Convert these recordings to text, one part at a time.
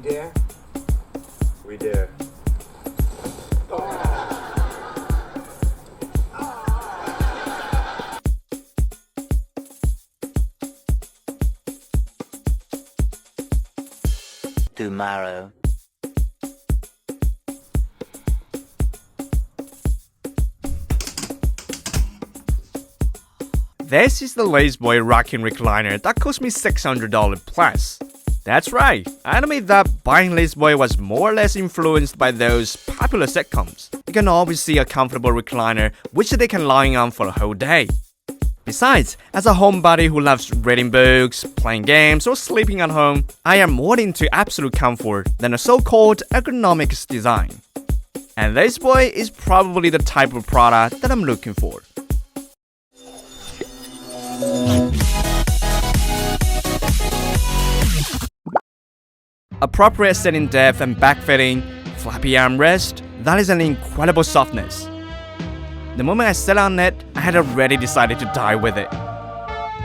dare? We dare. Tomorrow. This is the Lazboy Rocking Recliner that cost me $600 plus. That's right, I admit that buying Lazboy was more or less influenced by those popular sitcoms. You can always see a comfortable recliner which they can lie on for a whole day. Besides, as a homebody who loves reading books, playing games, or sleeping at home, I am more into absolute comfort than a so-called ergonomics design. And Lazboy is probably the type of product that I'm looking for. Appropriate sitting depth and back fitting, flappy armrest, that is an incredible softness. The moment I sat on it, I had already decided to die with it.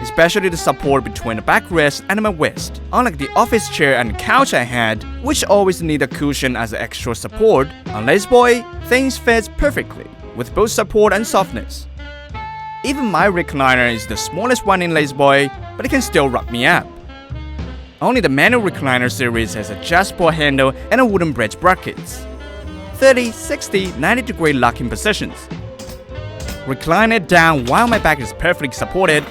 Especially the support between the backrest and my waist. Unlike the office chair and couch I had, which always need a cushion as extra support, on Lazboy, things fit perfectly, with both support and softness. Even my recliner is the smallest one in Lazboy, but it can still rock me up. Only the manual recliner series has a adjustable handle and a wooden bridge brackets. 30, 60, 90 degree locking positions. Recline it down while my back is perfectly supported.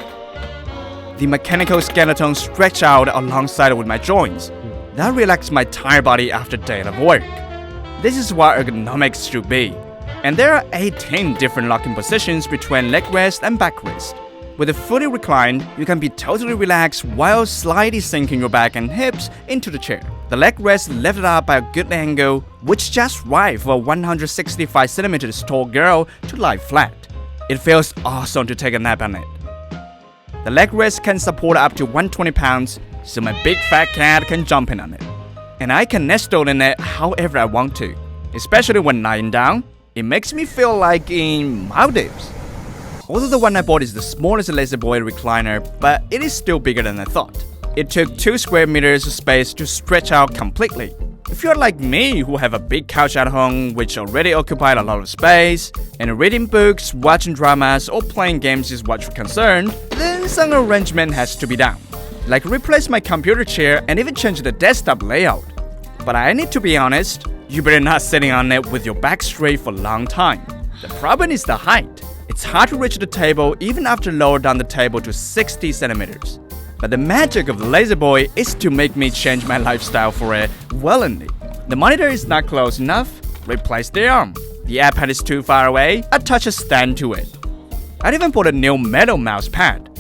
The mechanical skeleton stretch out alongside with my joints. That relaxes my tired body after a day of work. This is what ergonomics should be. And there are 18 different locking positions between leg rest and backrest. With it fully reclined, you can be totally relaxed while slightly sinking your back and hips into the chair. The leg rest lifted up by a good angle, which is just right for a 165 centimeters tall girl to lie flat. It feels awesome to take a nap on it. The leg rest can support up to 120 pounds, so my big fat cat can jump in on it. And I can nestle in it however I want to, especially when lying down. It makes me feel like in Maldives. Although the one I bought is the smallest Lazboy recliner, but it is still bigger than I thought. It took 2 square meters of space to stretch out completely. If you're like me, who have a big couch at home which already occupied a lot of space, and reading books, watching dramas, or playing games is what you're concerned, then some arrangement has to be done. Like replace my computer chair and even change the desktop layout. But I need to be honest, you better not sitting on it with your back straight for a long time. The problem is the height. It's hard to reach the table even after lower down the table to 60 centimeters. But the magic of the Lazboy is to make me change my lifestyle for it willingly. The monitor is not close enough, replace the arm. The iPad is too far away, attach a stand to it. I even bought a new metal mouse pad.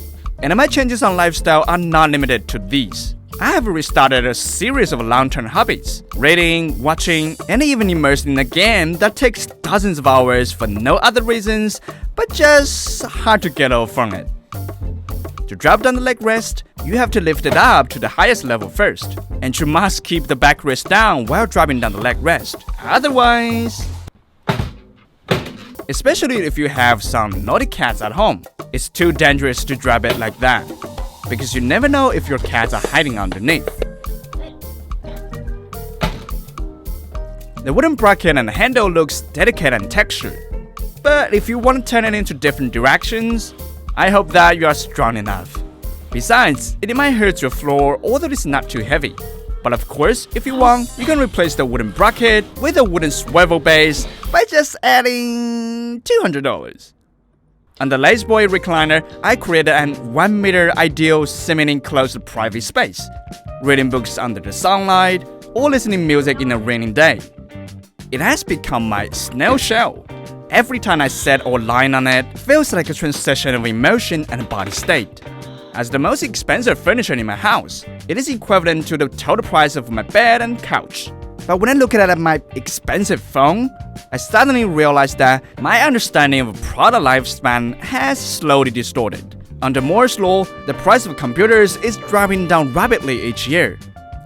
And my changes on lifestyle are not limited to these. I have restarted a series of long-term hobbies, reading, watching, and even immersed in a game that takes dozens of hours for no other reasons, but just hard to get off from it. To drop down the leg rest, you have to lift it up to the highest level first, and you must keep the back rest down while dropping down the leg rest. Otherwise, especially if you have some naughty cats at home, it's too dangerous to drop it like that, because you never know if your cats are hiding underneath. The wooden bracket and handle looks delicate and textured, but if you want to turn it into different directions, I hope that you are strong enough. Besides, it might hurt your floor, although it's not too heavy. But of course, if you want, you can replace the wooden bracket with a wooden swivel base by just adding $200. On the Lazboy recliner, I created an 1 meter ideal semi-enclosed private space, reading books under the sunlight, or listening music in a rainy day. It has become my snail shell. Every time I sit or lie on it, feels like a transition of emotion and body state. As the most expensive furniture in my house, it is equivalent to the total price of my bed and couch. But when I look at my expensive phone, I suddenly realized that my understanding of product lifespan has slowly distorted. Under Moore's law, the price of computers is dropping down rapidly each year,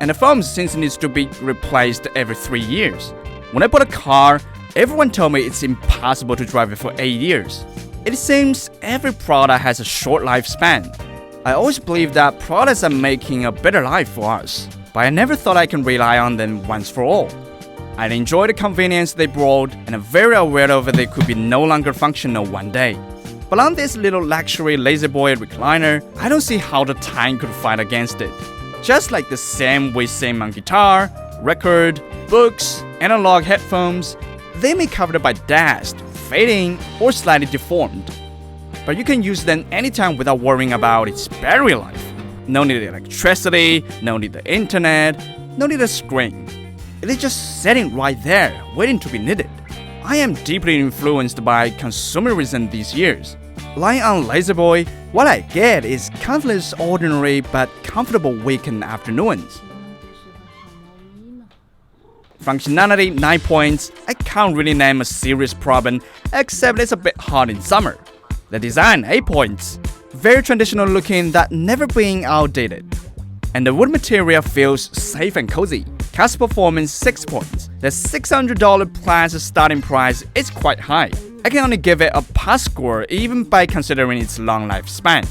and the phone since needs to be replaced every 3 years. When I bought a car, everyone told me it's impossible to drive it for 8 years. It seems every product has a short lifespan. I always believe that products are making a better life for us, but I never thought I can rely on them once for all. I enjoy the convenience they brought and am very aware of they could be no longer functional one day. But on this little luxury Lazboy recliner, I don't see how the time could fight against it. Just like the same we sing on guitar, record, books, analog headphones, they may be covered by dust, fading, or slightly deformed. But you can use them anytime without worrying about its battery life. No need electricity, no need the internet, no need a screen. It is just sitting right there, waiting to be needed. I am deeply influenced by consumerism these years. Lying on Lazboy, what I get is countless ordinary but comfortable weekend afternoons. Functionality 9 points. I can't really name a serious problem except it's a bit hot in summer. The design 8 points. Very traditional looking that never being outdated. And the wood material feels safe and cozy. Cost performance 6 points. The $600 plus starting price is quite high. I can only give it a pass score even by considering its long lifespan.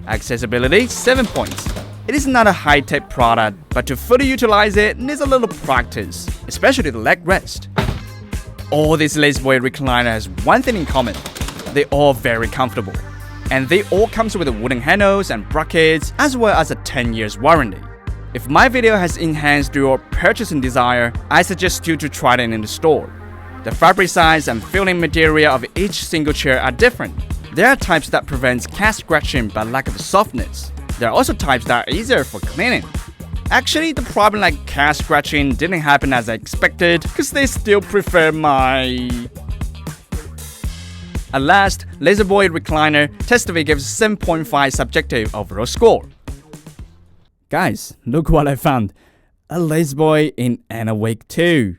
Accessibility 7 points. It is not a high-tech product, but to fully utilize it needs a little practice, especially the leg rest. All these Lazboy recliner has one thing in common. They're all very comfortable. And they all comes with wooden handles and brackets as well as a 10 years warranty. If my video has enhanced your purchasing desire, I suggest you to try them in the store. The fabric size and feeling material of each single chair are different. There are types that prevents cat scratching but lack of softness. There are also types that are easier for cleaning. Actually, the problem like cat scratching didn't happen as I expected because they still prefer my... At last, Lazboy Recliner, TESTV gives 7.5 subjective overall score. Guys, look what I found. A Lazboy in Anna Week 2.